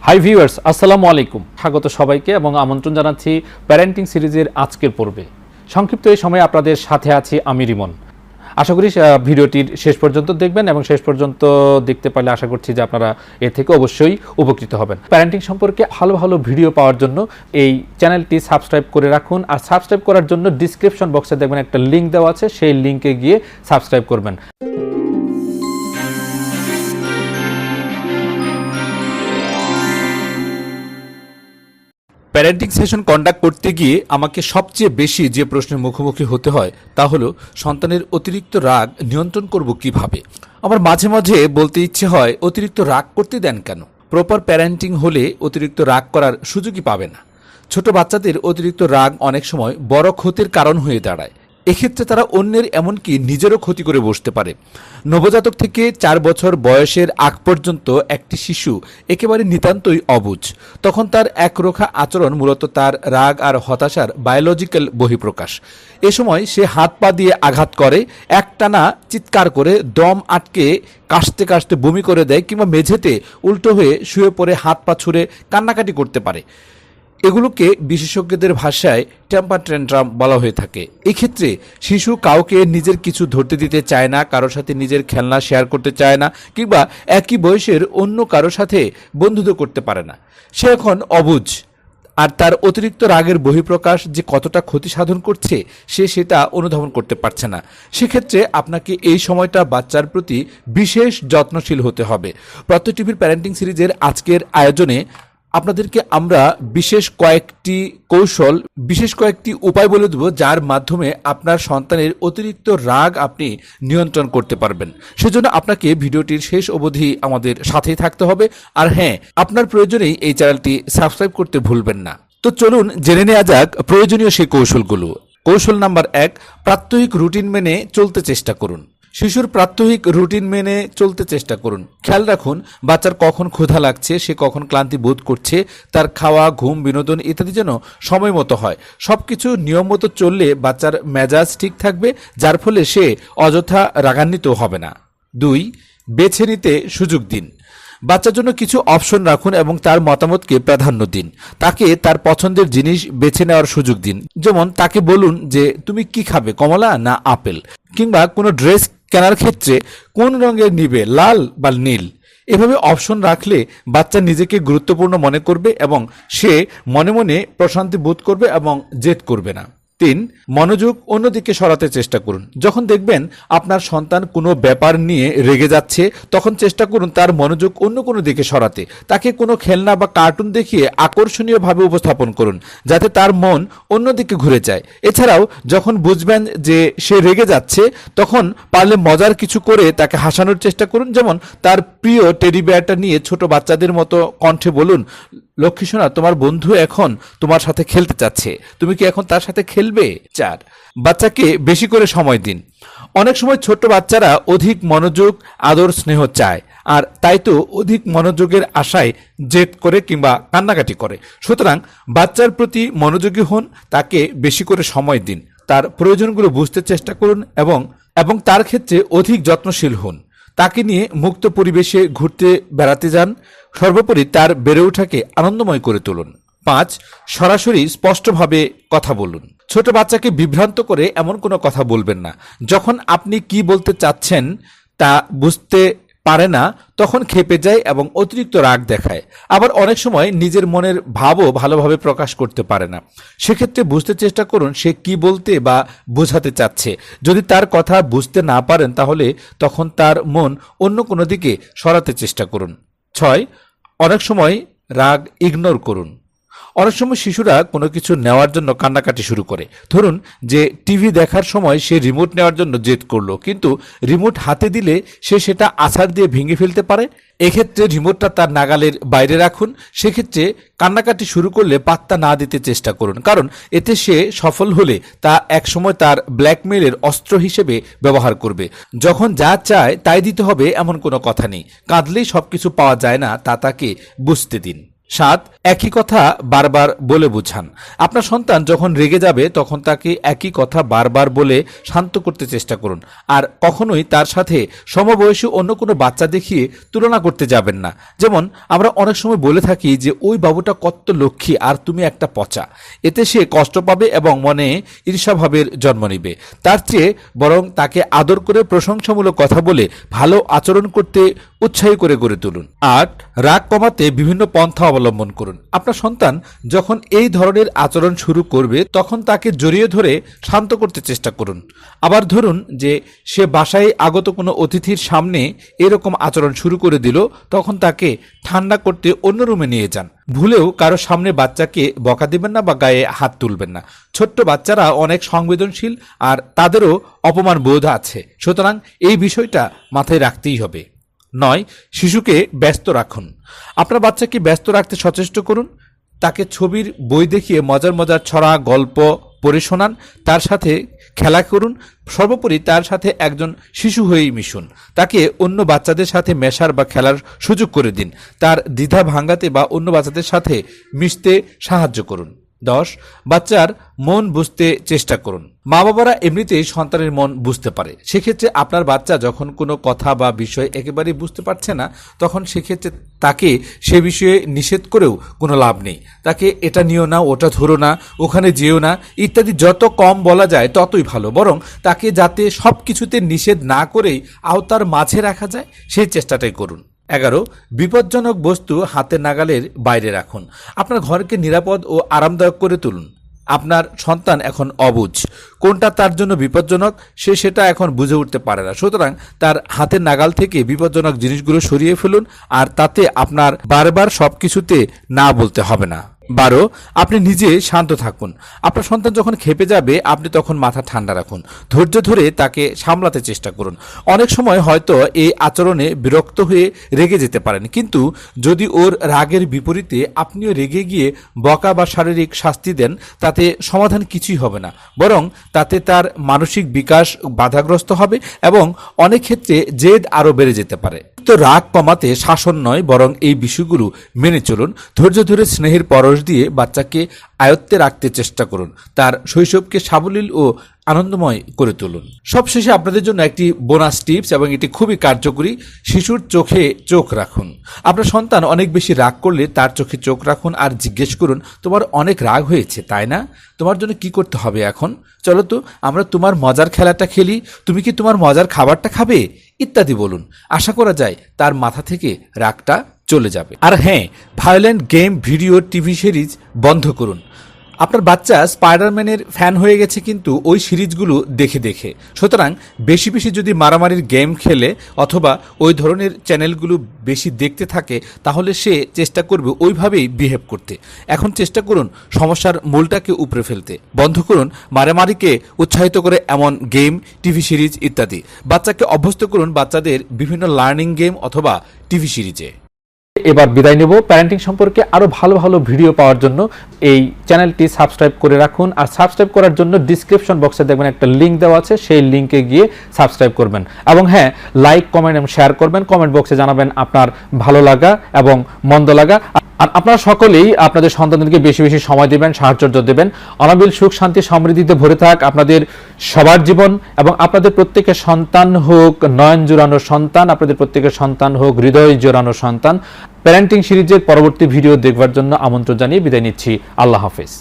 Hi viewers, আসসালামু আলাইকুম। স্বাগত সবাইকে এবং আমন্ত্রণ জানাচ্ছি প্যারেন্টিং সিরিজের আজকের পর্বে। সংক্ষিপ্ত এই সময়ে আপনাদের সাথে আছি আমি রিমন। আশা করি ভিডিওটির শেষ পর্যন্ত দেখবেন এবং শেষ পর্যন্ত দেখতে পারলে আশা করছি যে আপনারা এ থেকে অবশ্যই উপকৃত হবেন। প্যারেন্টিং সম্পর্কে ভালো ভালো ভিডিও পাওয়ার জন্য এই চ্যানেলটি সাবস্ক্রাইব করে রাখুন। আর সাবস্ক্রাইব করার জন্য ডিসক্রিপশন বক্সে দেখবেন একটা লিঙ্ক দেওয়া আছে, সেই লিঙ্কে গিয়ে সাবস্ক্রাইব করবেন। প্যারেন্টিং সেশন কন্ডাক্ট করতে গিয়ে আমাকে সবচেয়ে বেশি যে প্রশ্নের মুখোমুখি হতে হয় তা হলো সন্তানের অতিরিক্ত রাগ নিয়ন্ত্রণ করব কিভাবে। আমার মাঝে মাঝে বলতে ইচ্ছে হয়, অতিরিক্ত রাগ করতে দেন কেন? প্রপার প্যারেন্টিং হলে অতিরিক্ত রাগ করার সুযোগই পাবে না। ছোট বাচ্চাদের অতিরিক্ত রাগ অনেক সময় বড় ক্ষতির কারণ হয়ে দাঁড়ায়। এক্ষেত্রে তারা অন্যের এমনকি নিজেরও ক্ষতি করে বসতে পারে। নবজাতক থেকে 4 বছর বয়সের আগ পর্যন্ত একটি শিশু একেবারে নিতান্তই অবুঝ। তখন তার একরোখা আচরণ মূলত তার রাগ আর হতাশার বায়োলজিক্যাল বহিঃপ্রকাশ। এ সময় সে হাত পা দিয়ে আঘাত করে, একটানা চিৎকার করে, দম আটকে কাশতে কাশতে বমি করে দেয়, কিংবা মেঝেতে উল্টো হয়ে শুয়ে পড়ে হাত পা ছুঁড়ে কান্নাকাটি করতে পারে। এগুলোকে বিশেষজ্ঞদের ভাষায় টেম্পার ট্যান্ট্রাম বলা হয়ে থাকে। এক্ষেত্রে শিশু কাউকে নিজের কিছু ধরতে দিতে চায় না, কারোর সাথে নিজের খেলনা শেয়ার করতে চায় না, কিংবা একই বয়সের অন্য কারোর সাথে বন্ধুত্ব করতে পারে না। সে এখন অবুঝ, আর তার অতিরিক্ত রাগের বহিঃপ্রকাশ যে কতটা ক্ষতি সাধন করছে সে সেটা অনুধাবন করতে পারছে না। সেক্ষেত্রে আপনাকে এই সময়টা বাচ্চার প্রতি বিশেষ যত্নশীল হতে হবে। প্রত্যয় টিভির প্যারেন্টিং সিরিজের আজকের আয়োজনে আপনাদেরকে আমরা বিশেষ কয়েকটি উপায় বলে দেব, যার মাধ্যমে আপনার সন্তানের অতিরিক্ত রাগ আপনি নিয়ন্ত্রণ করতে পারবেন। সেজন্য আপনাকে ভিডিওটির শেষ অবধি আমাদের সাথেই থাকতে হবে। আর হ্যাঁ, আপনার প্রয়োজনেই এই চ্যানেলটি সাবস্ক্রাইব করতে ভুলবেন না। তো চলুন জেনে নেওয়া যাক প্রয়োজনীয় সেই কৌশলগুলো। কৌশল নাম্বার 1, প্রাত্যহিক রুটিন মেনে চলতে চেষ্টা করুন। শিশুর প্রাত্যহিক রুটিন মেনে চলতে চেষ্টা করুন। খেয়াল রাখুন বাচ্চার কখন ক্ষুধা লাগছে, সে কখন ক্লান্তি বোধ করছে, তার খাওয়া, ঘুম, বিনোদন ইত্যাদি যেন সময় মতো হয়। সবকিছু নিয়ম মতো চললে বাচ্চার মেজাজ ঠিক থাকবে, যার ফলে সে অযথা রাগান্বিত হবে না। 2, বেছে নিতে সুযোগ দিন। বাচ্চার জন্য কিছু অপশন রাখুন এবং তার মতামতকে প্রাধান্য দিন। তাকে তার পছন্দের জিনিস বেছে নেওয়ার সুযোগ দিন। যেমন তাকে বলুন যে তুমি কি খাবে, কমলা না আপেল, কিংবা কোনো ড্রেস কেনার ক্ষেত্রে কোন রঙের নিবে, লাল বা নীল। এভাবে অপশন রাখলে বাচ্চা নিজেকে গুরুত্বপূর্ণ মনে করবে এবং সে মনে মনে প্রশান্তি বোধ করবে এবং জেদ করবে না। 3, মনোযোগ অন্যদিকে সরাতে চেষ্টা করুন। যখন দেখবেন আপনার সন্তান কোনো ব্যাপার নিয়ে রেগে যাচ্ছে, তখন চেষ্টা করুন তার মনোযোগ অন্য কোনো দিকে সরাতে। তাকে কোনো খেলনা বা কার্টুন দেখিয়ে আকর্ষণীয়ভাবে উপস্থাপন করুন, যাতে তার মন অন্যদিকে ঘুরে যায়। এছাড়াও যখন বুঝবেন যে সে রেগে যাচ্ছে, তখন পারলে মজার কিছু করে তাকে হাসানোর চেষ্টা করুন। যেমন তার প্রিয় টেডি বিয়ারটা নিয়ে ছোট বাচ্চাদের মতো কণ্ঠে বলুন, লক্ষ্মী সোনা, তোমার বন্ধু এখন তোমার সাথে খেলতে চাচ্ছে, তুমি কি এখন তার সাথে খেলবে? 4, বাচ্চাকে বেশি করে সময় দিন। অনেক সময় ছোট বাচ্চারা অধিক মনোযোগ, আদর, স্নেহ চায়, আর তাই তো অধিক মনোযোগের আশায় জেদ করে কিংবা কান্নাকাটি করে। সুতরাং বাচ্চার প্রতি মনোযোগী হন, তাকে বেশি করে সময় দিন, তার প্রয়োজনগুলো বুঝতে চেষ্টা করুন এবং তার ক্ষেত্রে অধিক যত্নশীল হন। তাকে নিয়ে মুক্ত পরিবেশে ঘুরতে বেড়াতে যান। সর্বোপরি তার বেড়ে ওঠাকে আনন্দময় করে তুলুন। 5, সরাসরি স্পষ্টভাবে কথা বলুন। ছোট বাচ্চাকে বিভ্রান্ত করে এমন কোনো কথা বলবেন না। যখন আপনি কি বলতে চাচ্ছেন তা বুঝতে পারে না, তখন ক্ষেপে যায় এবং অতিরিক্ত রাগ দেখায়। আবার অনেক সময় নিজের মনের ভাবও ভালোভাবে প্রকাশ করতে পারে না। সেক্ষেত্রে বুঝতে চেষ্টা করুন সে কি বলতে বা বোঝাতে চাচ্ছে। যদি তার কথা বুঝতে না পারেন, তাহলে তখন তার মন অন্য কোনো দিকে সরাতে চেষ্টা করুন। 6, অনেক সময় রাগ ইগনোর করুন। অনেক সময় শিশুরা কোনো কিছু নেওয়ার জন্য কান্নাকাটি শুরু করে। ধরুন যে টিভি দেখার সময় সে রিমোট নেওয়ার জন্য জেদ করলো, কিন্তু রিমোট হাতে দিলে সে সেটা আছাড় দিয়ে ভেঙে ফেলতে পারে। এক্ষেত্রে রিমোটটা তার নাগালের বাইরে রাখুন। সেক্ষেত্রে কান্নাকাটি শুরু করলে পাত্তা না দিতে চেষ্টা করুন, কারণ এতে সে সফল হলে তা একসময় তার ব্ল্যাকমেইলের অস্ত্র হিসেবে ব্যবহার করবে। যখন যা চায় তাই দিতে হবে এমন কোনো কথা নেই। কাঁদলেই সবকিছু পাওয়া যায় না, তা তাকে বুঝতে দিন। 7. একই কথা বারবার বলে বোঝান। আপনার সন্তান যখন রেগে যাবে তখন তাকে একই কথা বারবার বলে শান্ত করতে চেষ্টা করুন, আর কখনোই তার সাথে সমবয়সী অন্য কোনো বাচ্চা দেখিয়ে তুলনা করতে যাবেন না। যেমন আমরা অনেক সময় বলে থাকি যে ওই বাবুটা কত লক্ষ্মী আর তুমি একটা পচা। এতে সে কষ্ট পাবে এবং মনে ঈর্ষাভাবের জন্ম নেবে। তার চেয়ে বরং তাকে আদর করে প্রশংসামূলক কথা বলে ভালো আচরণ করতে উৎসাহী করে গড়ে তুলুন। 8. রাগ কমাতে বিভিন্ন পন্থা অবলম্বন করুন। আপনার সন্তান যখন এই ধরনের আচরণ শুরু করবে তখন তাকে জড়িয়ে ধরে শান্ত করতে চেষ্টা করুন। আবার ধরুন যে সে বাসায় আগত কোনো অতিথির সামনে এরকম আচরণ শুরু করে দিল, তখন তাকে ঠান্ডা করতে অন্য রুমে নিয়ে যান। ভুলেও কারো সামনে বাচ্চাকে বকা দিবেন না বা গায়ে হাত তুলবেন না। ছোট্ট বাচ্চারা অনেক সংবেদনশীল আর তাদেরও অপমান বোধ আছে, সুতরাং এই বিষয়টা মাথায় রাখতেই হবে। 9. শিশুকে ব্যস্ত রাখুন। আপনার বাচ্চাকে ব্যস্ত রাখতে সচেষ্ট করুন। তাকে ছবির বই দেখিয়ে মজার মজার ছড়া গল্প পড়ে শোনান, তার সাথে খেলা করুন। সর্বোপরি তার সাথে একজন শিশু হয়েই মিশুন। তাকে অন্য বাচ্চাদের সাথে মেশার বা খেলার সুযোগ করে দিন। তার দ্বিধা ভাঙাতে বা অন্য বাচ্চাদের সাথে মিশতে সাহায্য করুন। 10. বাচ্চার মন বুঝতে চেষ্টা করুন। মা বাবারা এমনিতেই সন্তানের মন বুঝতে পারে। সেক্ষেত্রে আপনার বাচ্চা যখন কোনো কথা বা বিষয় একেবারেই বুঝতে পারছে না, তখন সেক্ষেত্রে তাকে সে বিষয়ে নিষেধ করেও কোনো লাভ নেই। তাকে এটা নিও না, ওটা ধরো না, ওখানে যেও না ইত্যাদি যত কম বলা যায় ততই ভালো। বরং তাকে যাতে সব কিছুতে নিষেধ না করেই আওতার মাঝে রাখা যায় সেই চেষ্টাটাই করুন। 11. বিপজ্জনক বস্তু হাতের নাগালের বাইরে রাখুন। আপনার ঘরকে নিরাপদ ও আরামদায়ক করে তুলুন। আপনার সন্তান এখন অবুঝ, কোনটা তার জন্য বিপজ্জনক সে সেটা এখন বুঝে উঠতে পারে না। সুতরাং তার হাতের নাগাল থেকে বিপজ্জনক জিনিসগুলো সরিয়ে ফেলুন, আর তাতে আপনার বারবার সবকিছুতে না বলতে হবে না। 12. আপনি নিজে শান্ত থাকুন। আপনার সন্তান যখন ক্ষেপে যাবে আপনি তখন মাথা ঠান্ডা রাখুন, ধৈর্য ধরে তাকে সামলাতে চেষ্টা করুন। অনেক সময় হয়তো এই আচরণে বিরক্ত হয়ে রেগে যেতে পারেন, কিন্তু যদি ওর রাগের বিপরীতে আপনিও রেগে গিয়ে বকা বা শারীরিক শাস্তি দেন তাতে সমাধান কিছুই হবে না, বরং তাতে তার মানসিক বিকাশ বাধাগ্রস্ত হবে এবং অনেক ক্ষেত্রে জেদ আরও বেড়ে যেতে পারে। তো রাগ কমাতে শাসন নয়, বরং এই বিষয়গুলো মেনে চলুন। ধৈর্য ধরে স্নেহের পরশ দিয়ে বাচ্চাকে আয়ত্তে রাখতে চেষ্টা করুন। তার শৈশবকে সাবলীল ও আনন্দময় করে তুলুন। সবশেষে আপনাদের জন্য একটি বোনাস টিপস, এবং এটি খুবই কার্যকরী। শিশুর চোখে চোখ রাখুন। আপনার সন্তান অনেক বেশি রাগ করলে তার চোখে চোখ রাখুন আর জিজ্ঞেস করুন, তোমার অনেক রাগ হয়েছে তাই না? তোমার জন্য কি করতে হবে এখন? চলো তো আমরা তোমার মজার খেলাটা খেলি, তুমি কি তোমার মজার খাবারটা খাবে ইত্যাদি বলুন। আশা করা যায় তার মাথা থেকে রাগটা চলে যাবে। আর হ্যাঁ, violent game, video, TV series বন্ধ করুন। আপনার বাচ্চা স্পাইডারম্যানের ফ্যান হয়ে গেছে কিন্তু ওই সিরিজগুলো দেখে দেখে। সুতরাং বেশি বেশি যদি মারামারির গেম খেলে অথবা ওই ধরনের চ্যানেলগুলো বেশি দেখতে থাকে তাহলে সে চেষ্টা করবে ওইভাবেই বিহেভ করতে। এখন চেষ্টা করুন সমস্যার মূলটাকে উপড়ে ফেলতে। বন্ধ করুন মারামারিকে উৎসাহিত করে এমন গেম, টিভি সিরিজ ইত্যাদি। বাচ্চাকে অভ্যস্ত করুন বাচ্চাদের বিভিন্ন লার্নিং গেম অথবা টিভি সিরিজে। এবার বিদায় নেব। প্যারেন্টিং সম্পর্কে আরো ভালো ভালো ভিডিও পাওয়ার জন্য এই চ্যানেলটি সাবস্ক্রাইব করে রাখুন। আর সাবস্ক্রাইব করার জন্য ডিসক্রিপশন বক্সে দেখবেন একটা লিংক দেওয়া আছে, সেই লিংকে গিয়ে সাবস্ক্রাইব করবেন। এবং হ্যাঁ, লাইক, কমেন্ট এবং শেয়ার করবেন। কমেন্ট বক্সে জানাবেন আপনার ভালো লাগা এবং মন্দ লাগা। আর আপনারা সকলেই আপনাদের সন্তানদেরকে বেশি বেশি সময় দেবেন, সাহায্য দেবেন। অনাবিল সুখ, শান্তি, সমৃদ্ধিতে ভরে থাক আপনাদের সবার জীবন, এবং আপনাদের প্রত্যেকের সন্তান হোক নয়ন জোড়ানো সন্তান, আপনাদের প্রত্যেকের সন্তান হোক হৃদয় জোড়ানো সন্তান। প্যারেন্টিং সিরিজের পরবর্তী ভিডিও দেখবার জন্য আমন্ত্রণ জানিয়ে বিদায় নিচ্ছি। আল্লাহ হাফেজ।